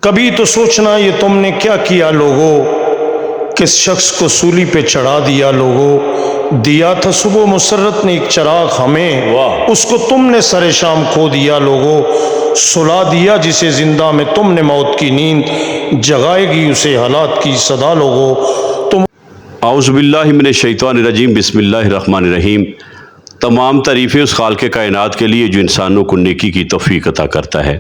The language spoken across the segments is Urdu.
کبھی تو سوچنا یہ تم نے کیا کیا لوگوں، کس شخص کو سولی پہ چڑھا دیا لوگوں، دیا تھا صبح مسرت نے ایک چراغ ہمیں، اس کو تم نے سر شام کھو دیا لوگوں، سلا دیا جسے زندہ میں تم نے موت کی نیند، جگائے گی اسے حالات کی صدا لوگوں۔ تم اعوذ باللہ من الشیطان الرجیم، بسم اللہ الرحمن الرحیم۔ تمام تعریفیں اس خالق کائنات کے لیے جو انسانوں کو نیکی کی توفیق عطا کرتا ہے۔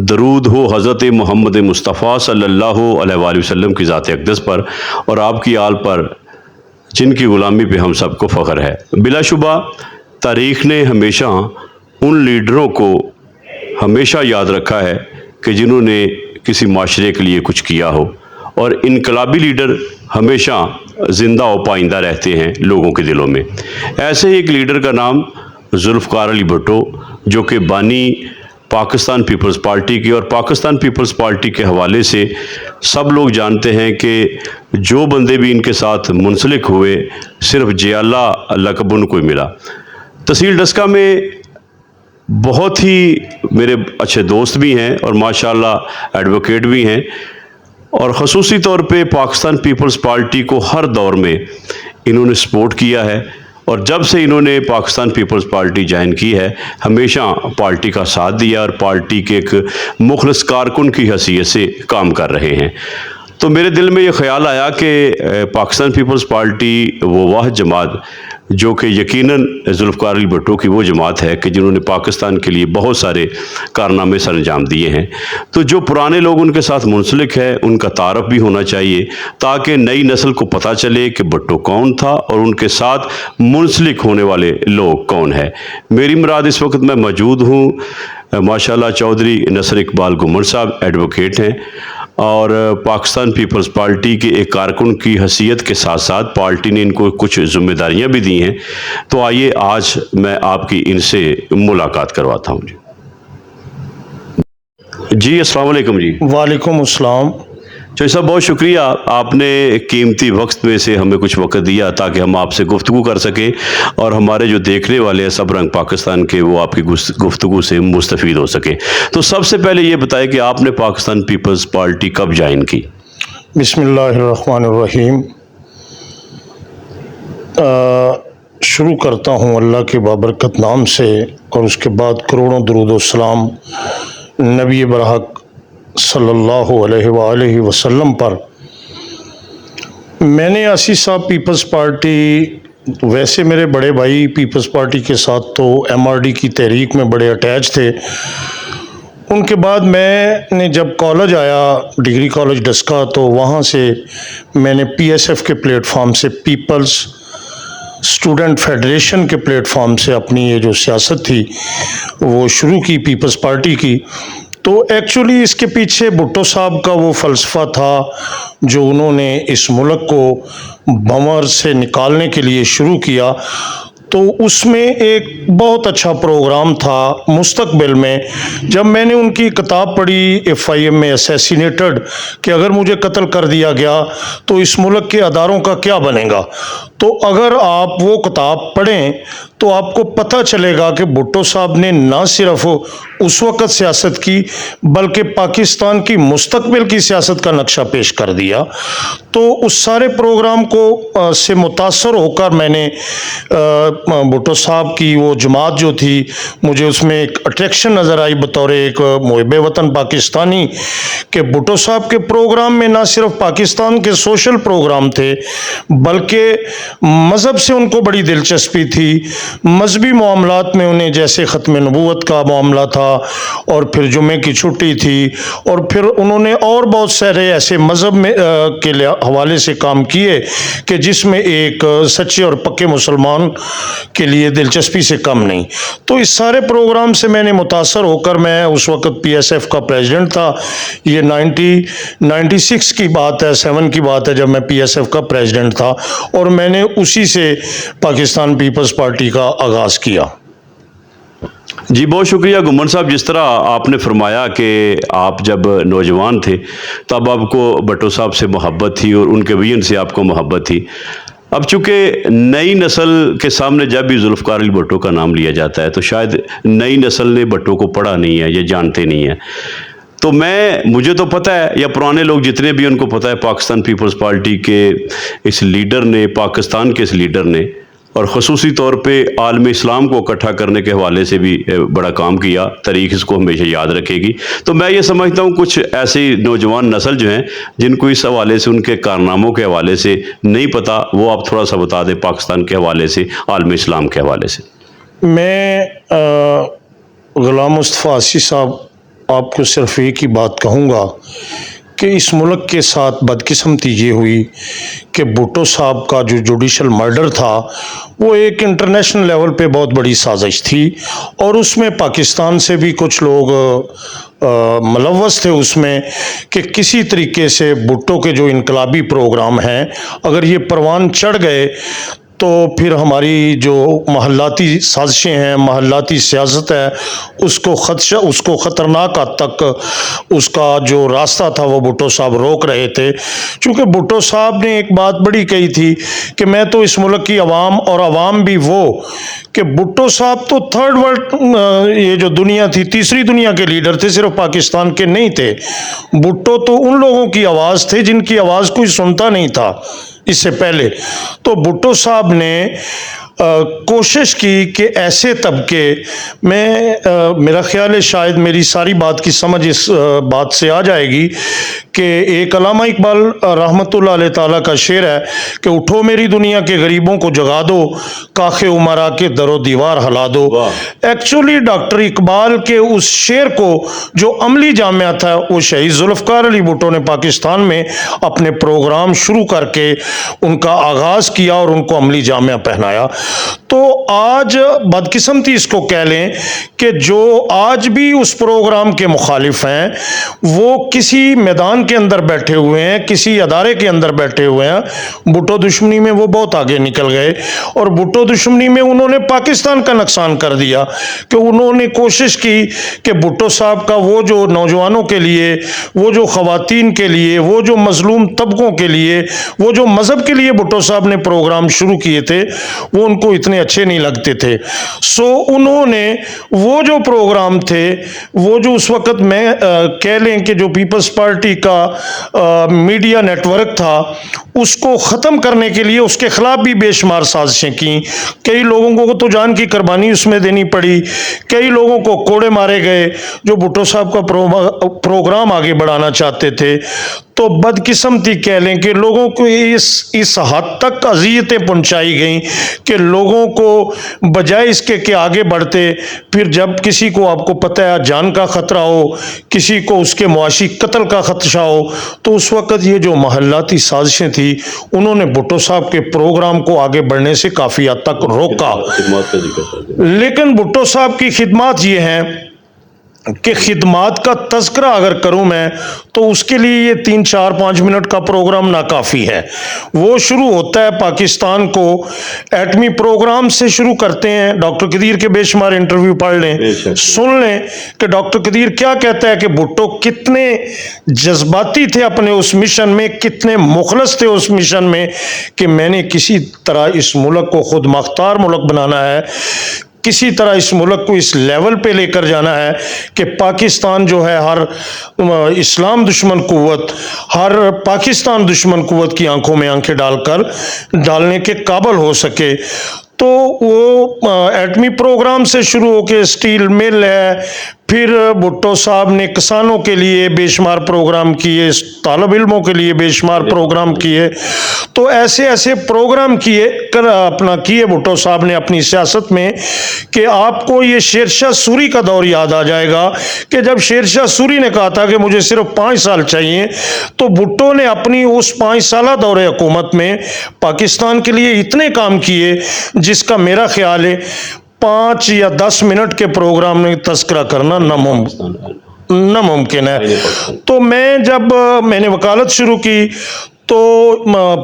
درود ہو حضرت محمد مصطفیٰ صلی اللہ علیہ وآلہ وسلم کی ذات اقدس پر اور آپ کی آل پر، جن کی غلامی پہ ہم سب کو فخر ہے۔ بلا شبہ تاریخ نے ہمیشہ ان لیڈروں کو ہمیشہ یاد رکھا ہے کہ جنہوں نے کسی معاشرے کے لیے کچھ کیا ہو، اور انقلابی لیڈر ہمیشہ زندہ و پائندہ رہتے ہیں لوگوں کے دلوں میں۔ ایسے ہی ایک لیڈر کا نام ذوالفقار علی بھٹو، جو کہ بانی پاکستان پیپلز پارٹی کی، اور پاکستان پیپلز پارٹی کے حوالے سے سب لوگ جانتے ہیں کہ جو بندے بھی ان کے ساتھ منسلک ہوئے، صرف جیالہ لقب ان کو ملا۔ تحصیل ڈسکہ میں بہت ہی میرے اچھے دوست بھی ہیں اور ماشاءاللہ ایڈوکیٹ بھی ہیں، اور خصوصی طور پہ پاکستان پیپلز پارٹی کو ہر دور میں انہوں نے سپورٹ کیا ہے، اور جب سے انہوں نے پاکستان پیپلز پارٹی جوائن کی ہے ہمیشہ پارٹی کا ساتھ دیا اور پارٹی کے ایک مخلص کارکن کی حیثیت سے کام کر رہے ہیں۔ تو میرے دل میں یہ خیال آیا کہ پاکستان پیپلز پارٹی وہ واحد جماعت جو کہ یقیناً ذوالفقار علی بھٹو کی وہ جماعت ہے کہ جنہوں نے پاکستان کے لیے بہت سارے کارنامے سر انجام دیے ہیں، تو جو پرانے لوگ ان کے ساتھ منسلک ہے ان کا تعارف بھی ہونا چاہیے تاکہ نئی نسل کو پتہ چلے کہ بھٹو کون تھا اور ان کے ساتھ منسلک ہونے والے لوگ کون ہیں۔ میری مراد اس وقت میں موجود ہوں ماشاءاللہ چودھری نصر اقبال گھمر صاحب ایڈوکیٹ ہیں، اور پاکستان پیپلز پارٹی کے ایک کارکن کی حیثیت کے ساتھ ساتھ پارٹی نے ان کو کچھ ذمہ داریاں بھی دی ہیں۔ تو آئیے آج میں آپ کی ان سے ملاقات کرواتا ہوں۔ جی السلام علیکم۔ جی وعلیکم السلام۔ چودھری صاحب بہت شکریہ، آپ نے قیمتی وقت میں سے ہمیں کچھ وقت دیا تاکہ ہم آپ سے گفتگو کر سکیں، اور ہمارے جو دیکھنے والے ہیں سب رنگ پاکستان کے وہ آپ کی گفتگو سے مستفید ہو سکیں۔ تو سب سے پہلے یہ بتائیں کہ آپ نے پاکستان پیپلز پارٹی کب جوائن کی؟ بسم اللہ الرحمن الرحیم۔ شروع کرتا ہوں اللہ کے بابرکت نام سے، اور اس کے بعد کروڑوں درود و سلام نبی برحق صلی اللہ علیہ وآلہ وسلم پر۔ میں نے آسی صاحب پیپلز پارٹی، ویسے میرے بڑے بھائی پیپلز پارٹی کے ساتھ تو ایم آر ڈی کی تحریک میں بڑے اٹیچ تھے۔ ان کے بعد میں نے جب کالج آیا ڈگری کالج ڈسکہ، تو وہاں سے میں نے پی ایس ایف کے پلیٹ فارم سے، پیپلز اسٹوڈنٹ فیڈریشن کے پلیٹ فارم سے اپنی یہ جو سیاست تھی وہ شروع کی پیپلز پارٹی کی۔ تو ایکچولی اس کے پیچھے بھٹو صاحب کا وہ فلسفہ تھا جو انہوں نے اس ملک کو بھنور سے نکالنے کے لیے شروع کیا، تو اس میں ایک بہت اچھا پروگرام تھا مستقبل میں۔ جب میں نے ان کی کتاب پڑھی ایف آئی ایم میں اسیسینیٹڈ، کہ اگر مجھے قتل کر دیا گیا تو اس ملک کے اداروں کا کیا بنے گا، تو اگر آپ وہ کتاب پڑھیں تو آپ کو پتہ چلے گا کہ بھٹو صاحب نے نہ صرف اس وقت سیاست کی بلکہ پاکستان کی مستقبل کی سیاست کا نقشہ پیش کر دیا۔ تو اس سارے پروگرام کو سے متاثر ہو کر میں نے بھٹو صاحب کی وہ جماعت جو تھی، مجھے اس میں ایک اٹریکشن نظر آئی بطور ایک محب وطن پاکستانی، کہ بھٹو صاحب کے پروگرام میں نہ صرف پاکستان کے سوشل پروگرام تھے بلکہ مذہب سے ان کو بڑی دلچسپی تھی۔ مذہبی معاملات میں انہیں جیسے ختم نبوت کا معاملہ تھا، اور پھر جمعے کی چھٹی تھی، اور پھر انہوں نے اور بہت سارے ایسے مذہب میں کے حوالے سے کام کیے کہ جس میں ایک سچے اور پکے مسلمان کے لیے دلچسپی سے کم نہیں۔ تو اس سارے پروگرام سے میں نے متاثر ہو کر، میں اس وقت پی ایس ایف کا پریزیڈنٹ تھا، یہ 96 کی بات ہے، 7 کی بات ہے جب میں پی ایس ایف کا پریزیڈنٹ تھا، اور میں نے اسی سے پاکستان پیپلز پارٹی کا آغاز کیا۔ جی بہت شکریہ گھمر صاحب، جس طرح آپ نے فرمایا کہ آپ جب نوجوان تھے تب آپ کو بھٹو صاحب سے محبت تھی اور ان کے ویژن سے آپ کو محبت تھی۔ اب چونکہ نئی نسل کے سامنے جب بھی ذوالفقار علی بھٹو کا نام لیا جاتا ہے تو شاید نئی نسل نے بھٹو کو پڑھا نہیں ہے یا جانتے نہیں ہیں، تو مجھے تو پتہ ہے، یا پرانے لوگ جتنے بھی ان کو پتہ ہے، پاکستان پیپلز پارٹی کے اس لیڈر نے، پاکستان کے اس لیڈر نے، اور خصوصی طور پہ عالم اسلام کو اکٹھا کرنے کے حوالے سے بھی بڑا کام کیا۔ تاریخ اس کو ہمیشہ یاد رکھے گی۔ تو میں یہ سمجھتا ہوں کچھ ایسی نوجوان نسل جو ہیں جن کو اس حوالے سے، ان کے کارناموں کے حوالے سے نہیں پتہ، وہ آپ تھوڑا سا بتا دیں پاکستان کے حوالے سے، عالم اسلام کے حوالے سے۔ میں غلام مصطفیٰ عاصی صاحب آپ کو صرف ایک ہی بات کہوں گا کہ اس ملک کے ساتھ بدقسمتی یہ ہوئی کہ بھٹو صاحب کا جو جوڈیشل مرڈر تھا وہ ایک انٹرنیشنل لیول پہ بہت بڑی سازش تھی، اور اس میں پاکستان سے بھی کچھ لوگ ملوث تھے اس میں، کہ کسی طریقے سے بھٹو کے جو انقلابی پروگرام ہیں اگر یہ پروان چڑھ گئے تو پھر ہماری جو محلاتی سازشیں ہیں، محلاتی سیاست ہے، اس کو خدشہ، اس کو خطرناک حد تک اس کا جو راستہ تھا وہ بھٹو صاحب روک رہے تھے۔ چونکہ بھٹو صاحب نے ایک بات بڑی کہی تھی کہ میں تو اس ملک کی عوام، اور عوام بھی وہ، کہ بھٹو صاحب تو تھرڈ ورلڈ، یہ جو دنیا تھی، تیسری دنیا کے لیڈر تھے، صرف پاکستان کے نہیں تھے۔ بھٹو تو ان لوگوں کی آواز تھے جن کی آواز کوئی سنتا نہیں تھا اس سے پہلے۔ تو بھٹو صاحب نے کوشش کی کہ ایسے طبقے میں، میرا خیال ہے شاید میری ساری بات کی سمجھ اس بات سے آ جائے گی کہ ایک علامہ اقبال رحمۃ اللہ علیہ تعالیٰ کا شعر ہے کہ اٹھو میری دنیا کے غریبوں کو جگا دو، کاخ عمرا کے در و دیوار ہلا دو۔ ایکچولی ڈاکٹر اقبال کے اس شعر کو جو عملی جامعہ تھا وہ شہید ذوالفقار علی بھٹو نے پاکستان میں اپنے پروگرام شروع کر کے ان کا آغاز کیا اور ان کو عملی جامعہ پہنایا۔ تو آج بدقسمتی اس کو کہہ لیں کہ جو آج بھی اس پروگرام کے مخالف ہیں وہ کسی میدان کے اندر بیٹھے ہوئے ہیں، کسی ادارے کے اندر بیٹھے ہوئے ہیں۔ بھٹو دشمنی میں وہ بہت آگے نکل گئے، اور بھٹو دشمنی میں انہوں نے پاکستان کا نقصان کر دیا کہ انہوں نے کوشش کی کہ بھٹو صاحب کا وہ جو نوجوانوں کے لیے، وہ جو خواتین کے لیے، وہ جو مظلوم طبقوں کے لیے، وہ جو مذہب کے لیے بھٹو صاحب نے پروگرام شروع کیے تھے وہ ان کو اتنے اچھے نہیں لگتے تھے۔ سو انہوں نے وہ جو پروگرام تھے، وہ جو اس وقت میں کہہ لیں کہ جو پیپلز پارٹی کا میڈیا نیٹ ورک تھا، اس کو ختم کرنے کے لیے اس کے خلاف بھی بے شمار سازشیں کیں۔ کئی لوگوں کو تو جان کی قربانی اس میں دینی پڑی، کئی لوگوں کو کوڑے مارے گئے جو بھٹو صاحب کا پروگرام آگے بڑھانا چاہتے تھے۔ تو بدقسمتی کہہ لیں کہ لوگوں کو اس حد تک اذیتیں پہنچائی گئیں کہ لوگوں کو بجائے اس کے کہ آگے بڑھتے، پھر جب کسی کو، آپ کو پتہ ہے، جان کا خطرہ ہو، کسی کو اس کے معاشی قتل کا خدشہ ہو، تو اس وقت یہ جو محلاتی سازشیں تھیں انہوں نے بھٹو صاحب کے پروگرام کو آگے بڑھنے سے کافی حد تک روکا۔ لیکن بھٹو صاحب کی خدمات یہ ہیں کہ خدمات کا تذکرہ اگر کروں میں تو اس کے لیے یہ 3 4 5 منٹ کا پروگرام ناکافی ہے۔ وہ شروع ہوتا ہے پاکستان کو ایٹمی پروگرام سے شروع کرتے ہیں۔ ڈاکٹر قدیر کے بے شمار انٹرویو پڑھ لیں، سن لیں کہ ڈاکٹر قدیر کیا کہتا ہے کہ بھٹو کتنے جذباتی تھے اپنے اس مشن میں، کتنے مخلص تھے اس مشن میں کہ میں نے کسی طرح اس ملک کو خود مختار ملک بنانا ہے، کسی طرح اس ملک کو اس لیول پہ لے کر جانا ہے کہ پاکستان جو ہے ہر اسلام دشمن قوت، ہر پاکستان دشمن قوت کی آنکھوں میں آنکھیں ڈال کر ڈالنے کے قابل ہو سکے۔ تو وہ ایٹمی پروگرام سے شروع ہو کے اسٹیل مل ہے، پھر بھٹو صاحب نے کسانوں کے لیے بے شمار پروگرام کیے، طالب علموں کے لیے بے شمار پروگرام کیے۔ تو ایسے ایسے پروگرام کیے بھٹو صاحب نے اپنی سیاست میں کہ آپ کو یہ شیر شاہ سوری کا دور یاد آ جائے گا کہ جب شیر شاہ سوری نے کہا تھا کہ مجھے صرف 5 سال چاہیے، تو بھٹو نے اپنی اس 5 سالہ دور حکومت میں پاکستان کے لیے اتنے کام کیے جس کا میرا خیال ہے 5 یا 10 منٹ کے پروگرام میں تذکرہ کرنا ناممکن ہے۔ تو جب میں نے وکالت شروع کی تو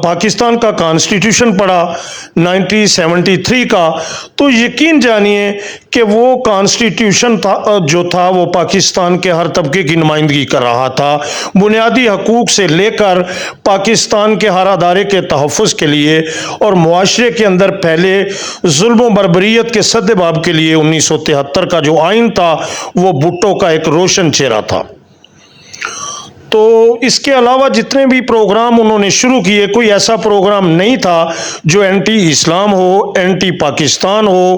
پاکستان کا کانسٹیٹیوشن پڑھا 1973 کا، تو یقین جانیے کہ وہ کانسٹیٹیوشن جو تھا وہ پاکستان کے ہر طبقے کی نمائندگی کر رہا تھا، بنیادی حقوق سے لے کر پاکستان کے ہر ادارے کے تحفظ کے لیے اور معاشرے کے اندر پھیلے ظلم و بربریت کے سدباب کے لیے 1973 کا جو آئین تھا وہ بھٹو کا ایک روشن چہرہ تھا۔ تو اس کے علاوہ جتنے بھی پروگرام انہوں نے شروع کیے، کوئی ایسا پروگرام نہیں تھا جو اینٹی اسلام ہو، اینٹی پاکستان ہو،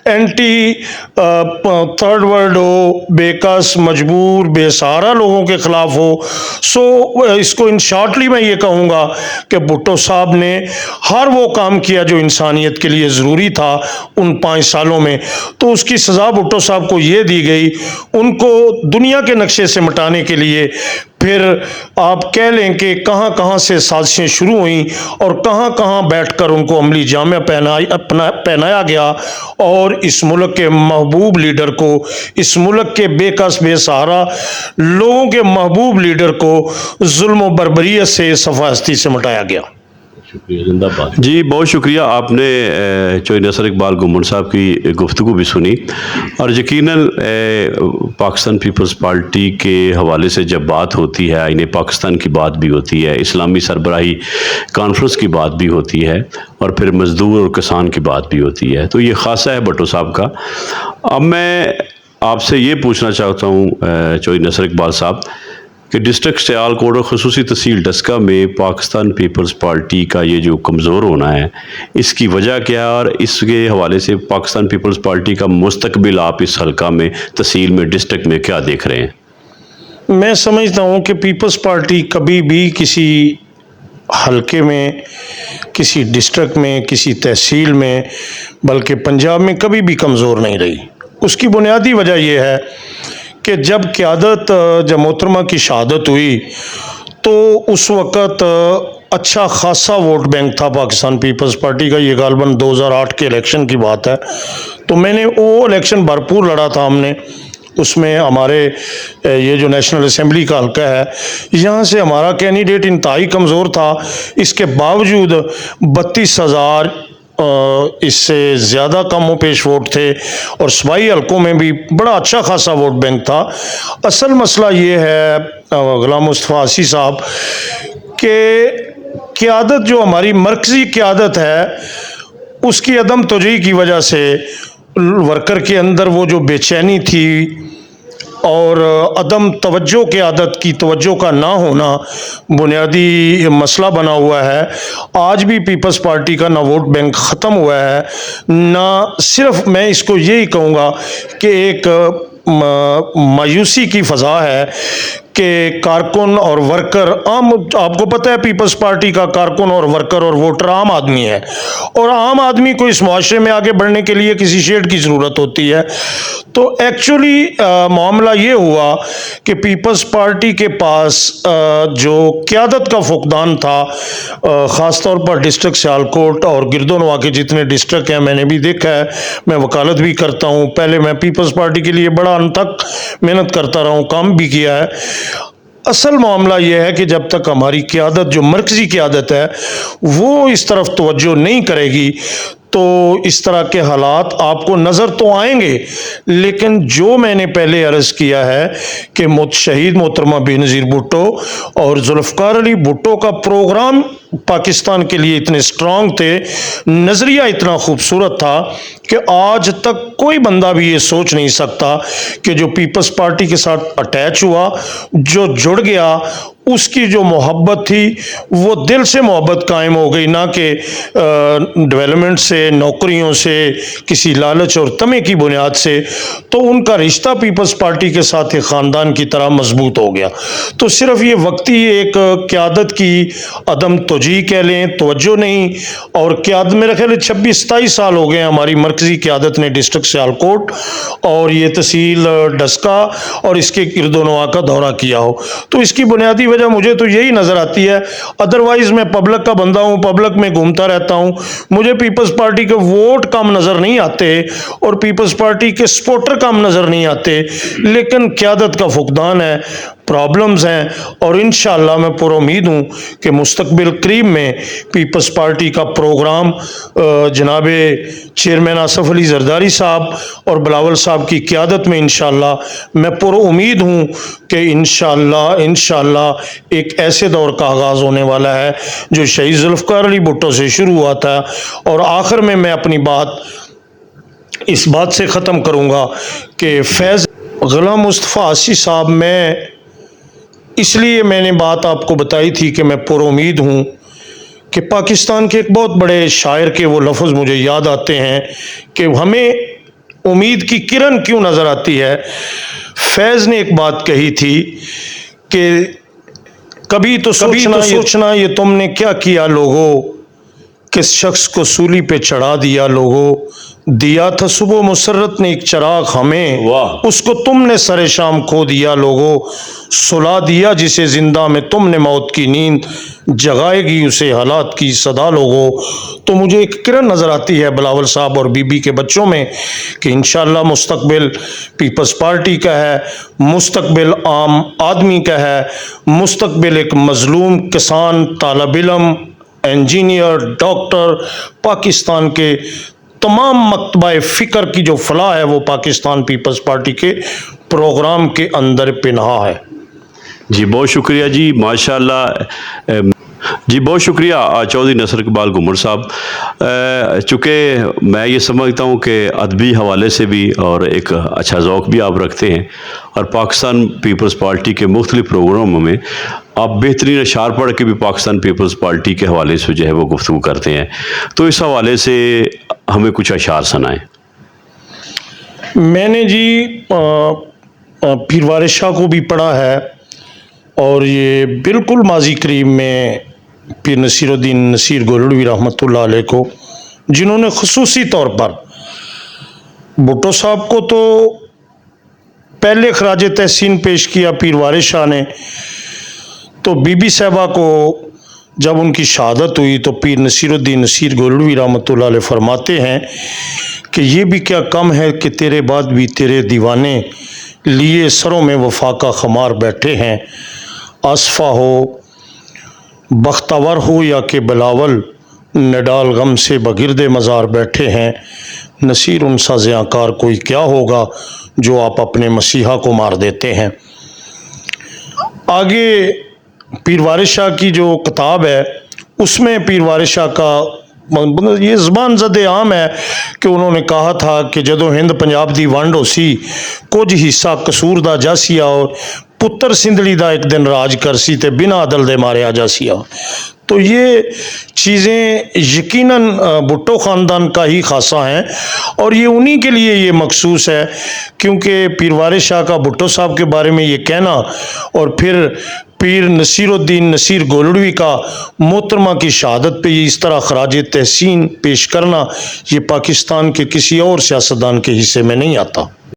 اینٹی تھرڈ ورلڈ ہو، بے کس مجبور بے سہارا لوگوں کے خلاف ہو۔ سو اس کو ان شارٹلی میں یہ کہوں گا کہ بھٹو صاحب نے ہر وہ کام کیا جو انسانیت کے لیے ضروری تھا ان 5 سالوں میں، تو اس کی سزا بھٹو صاحب کو یہ دی گئی، ان کو دنیا کے نقشے سے مٹانے کے لیے۔ پھر آپ کہہ لیں کہ کہاں کہاں سے سازشیں شروع ہوئیں اور کہاں کہاں بیٹھ کر ان کو عملی جامہ پہنایا گیا، اور اس ملک کے محبوب لیڈر کو، اس ملک کے بے کس بے سہارا لوگوں کے محبوب لیڈر کو ظلم و بربریت سے صفحہ سے مٹایا گیا۔ شکریہ، زندہ باد۔ جی بہت شکریہ، آپ نے چوہے نصر اقبال گھمنڈ صاحب کی گفتگو بھی سنی، اور یقیناً پاکستان پیپلز پارٹی کے حوالے سے جب بات ہوتی ہے، آئین پاکستان کی بات بھی ہوتی ہے، اسلامی سربراہی کانفرنس کی بات بھی ہوتی ہے، اور پھر مزدور اور کسان کی بات بھی ہوتی ہے، تو یہ خاصہ ہے بھٹو صاحب کا۔ اب میں آپ سے یہ پوچھنا چاہتا ہوں چوہے نصر اقبال صاحب کہ ڈسٹرکٹ سیال کوٹ اور خصوصی تحصیل ڈسکہ میں پاکستان پیپلز پارٹی کا یہ جو کمزور ہونا ہے، اس کی وجہ کیا ہے، اور اس کے حوالے سے پاکستان پیپلز پارٹی کا مستقبل آپ اس حلقہ میں، تحصیل میں، ڈسٹرکٹ میں کیا دیکھ رہے ہیں؟ میں سمجھتا ہوں کہ پیپلز پارٹی کبھی بھی کسی حلقے میں، کسی ڈسٹرکٹ میں، کسی تحصیل میں، بلکہ پنجاب میں کبھی بھی کمزور نہیں رہی۔ اس کی بنیادی وجہ یہ ہے کہ جب قیادت، جب محترمہ کی شہادت ہوئی تو اس وقت اچھا خاصا ووٹ بینک تھا پاکستان پیپلز پارٹی کا، یہ غالباً 2008 کے الیکشن کی بات ہے، تو میں نے وہ الیکشن بھرپور لڑا تھا ہم نے، اس میں ہمارے یہ جو نیشنل اسمبلی کا حلقہ ہے، یہاں سے ہمارا کینڈیڈیٹ انتہائی کمزور تھا، اس کے باوجود 32,000 اس سے زیادہ کم و پیش ووٹ تھے، اور صوبائی حلقوں میں بھی بڑا اچھا خاصا ووٹ بینک تھا۔ اصل مسئلہ یہ ہے غلام مصطفیٰ حسی صاحب کہ قیادت جو ہماری مرکزی قیادت ہے، اس کی عدم توجہی کی وجہ سے ورکر کے اندر وہ جو بے چینی تھی اور عدم توجہ قیادت کی، توجہ کا نہ ہونا بنیادی مسئلہ بنا ہوا ہے۔ آج بھی پیپلز پارٹی کا نہ ووٹ بینک ختم ہوا ہے، نہ صرف، میں اس کو یہی کہوں گا کہ ایک مایوسی کی فضا ہے کہ کارکن اور ورکر عام، آپ کو پتہ ہے پیپلز پارٹی کا کارکن اور ورکر اور ووٹر عام آدمی ہے، اور عام آدمی کو اس معاشرے میں آگے بڑھنے کے لیے کسی شیڈ کی ضرورت ہوتی ہے۔ تو ایکچولی معاملہ یہ ہوا کہ پیپلز پارٹی کے پاس جو قیادت کا فقدان تھا، خاص طور پر ڈسٹرکٹ سیالکوٹ اور گرد و نواح کے جتنے ڈسٹرکٹ ہیں، میں نے بھی دیکھا ہے، میں وکالت بھی کرتا ہوں، پہلے میں پیپلز پارٹی کے لیے بڑا ان تک محنت کرتا رہا ہوں، کام بھی کیا ہے۔ اصل معاملہ یہ ہے کہ جب تک ہماری قیادت، جو مرکزی قیادت ہے، وہ اس طرف توجہ نہیں کرے گی تو اس طرح کے حالات آپ کو نظر تو آئیں گے، لیکن جو میں نے پہلے عرض کیا ہے کہ شہید محترمہ بے نظیر بھٹو اور ذوالفقار علی بھٹو کا پروگرام پاکستان کے لیے اتنے سٹرونگ تھے، نظریہ اتنا خوبصورت تھا کہ آج تک کوئی بندہ بھی یہ سوچ نہیں سکتا کہ جو پیپلز پارٹی کے ساتھ اٹیچ ہوا، جو جڑ گیا، اس کی جو محبت تھی وہ دل سے محبت قائم ہو گئی، نہ کہ ڈیولپمنٹ سے، نوکریوں سے، کسی لالچ اور طمع کی بنیاد سے، تو ان کا رشتہ پیپلز پارٹی کے ساتھ ایک خاندان کی طرح مضبوط ہو گیا۔ تو صرف یہ وقتی ایک قیادت کی عدم توجہی کہہ لیں، توجہ نہیں، اور قیادت، میرا خیال ہے 26-27 سال ہو گئے ہماری مرکزی قیادت نے ڈسٹرکٹ سیالکوٹ اور یہ تحصیل ڈسکہ اور اس کے گرد و نواح کا دورہ کیا ہو، تو اس کی بنیادی وجہ مجھے تو یہی نظر آتی ہے۔ ادروائز میں پبلک کا بندہ ہوں، پبلک میں گھومتا رہتا ہوں، مجھے پیپلز پارٹی کے ووٹ کم نظر نہیں آتے اور پیپلز پارٹی کے سپورٹر کم نظر نہیں آتے، لیکن قیادت کا فقدان ہے، پرابلمز ہیں، اور انشاءاللہ میں پر امید ہوں کہ مستقبل قریب میں پیپلز پارٹی کا پروگرام جناب چیئرمین آصف علی زرداری صاحب اور بلاول صاحب کی قیادت میں انشاءاللہ میں پر امید ہوں کہ انشاءاللہ ایک ایسے دور کا آغاز ہونے والا ہے جو شہید ذوالفقار علی بھٹو سے شروع ہوا تھا، اور آخر میں میں اپنی بات اس بات سے ختم کروں گا کہ فیض غلام مصطفیٰ حسی صاحب، میں اس لیے میں نے بات آپ کو بتائی تھی کہ میں پر امید ہوں کہ پاکستان کے ایک بہت بڑے شاعر کے وہ لفظ مجھے یاد آتے ہیں کہ ہمیں امید کی کرن کیوں نظر آتی ہے. فیض نے ایک بات کہی تھی کہ کبھی تو سوچنا یہ تم نے کیا کیا لوگوں، کس شخص کو سولی پہ چڑھا دیا لوگوں، دیا تھا صبح مسرت نے ایک چراغ ہمیں، واہ. اس کو تم نے سر شام کھو دیا لوگوں، سلا دیا جسے زندہ میں تم نے موت کی نیند، جگائے گی اسے حالات کی صدا لوگوں. تو مجھے ایک کرن نظر آتی ہے بلاول صاحب اور بی بی کے بچوں میں کہ انشاءاللہ مستقبل پیپلز پارٹی کا ہے، مستقبل عام آدمی کا ہے، مستقبل ایک مظلوم کسان، طالب علم، انجینئر، ڈاکٹر، پاکستان کے تمام مکتبہ فکر کی جو فلاح ہے وہ پاکستان پیپلز پارٹی کے پروگرام کے اندر پنہا ہے. جی بہت شکریہ جی، ماشاءاللہ. جی بہت شکریہ چودھری نصر اقبال گھمر صاحب. چونکہ میں یہ سمجھتا ہوں کہ ادبی حوالے سے بھی اور ایک اچھا ذوق بھی آپ رکھتے ہیں، اور پاکستان پیپلز پارٹی کے مختلف پروگراموں میں آپ بہترین اشعار پڑھ کے بھی پاکستان پیپلز پارٹی کے حوالے سے جو ہے وہ گفتگو کرتے ہیں. تو اس حوالے سے ہمیں کچھ اشعار سنائیں. میں نے جی پیر وارث شاہ کو بھی پڑھا ہے، اور یہ بالکل ماضی قریب میں پیر نصیر الدین نصیر گولڑوی رحمۃ اللہ علیہ کو، جنہوں نے خصوصی طور پر بھٹو صاحب کو تو پہلے خراج تحسین پیش کیا پیر وارث شاہ نے، تو بی بی صاحبہ کو جب ان کی شہادت ہوئی تو پیر نصیر الدین نصیر گولڑوی رحمۃ اللہ علیہ فرماتے ہیں کہ یہ بھی کیا کم ہے کہ تیرے بعد بھی تیرے دیوانے لیے سروں میں وفا کا خمار بیٹھے ہیں، آصفہ ہو بختور ہو یا کہ بلاول نڈال غم سے بگرد مزار بیٹھے ہیں، نصیر ان سا زیاں کار کوئی کیا ہوگا جو آپ اپنے مسیحا کو مار دیتے ہیں. آگے پیر وارث شاہ کی جو کتاب ہے اس میں پیر وارث شاہ کا یہ زبان زد عام ہے کہ انہوں نے کہا تھا کہ جدو ہند پنجاب دی ونڈ ہو سی کچھ حصہ قصور دا جاسیا اور پتر سندھڑی دا ایک دن راج کرسی تے بنا عدل دے ماریا جاسیا. تو یہ چیزیں یقیناً بھٹو خاندان کا ہی خاصہ ہیں، اور یہ انہی کے لیے یہ مخصوص ہے، کیونکہ پیر وارث شاہ کا بھٹو صاحب کے بارے میں یہ کہنا اور پھر پیر نصیر الدین نصیر گولڑوی کا محترمہ کی شہادت پہ یہ اس طرح خراج تحسین پیش کرنا، یہ پاکستان کے کسی اور سیاستدان کے حصے میں نہیں آتا.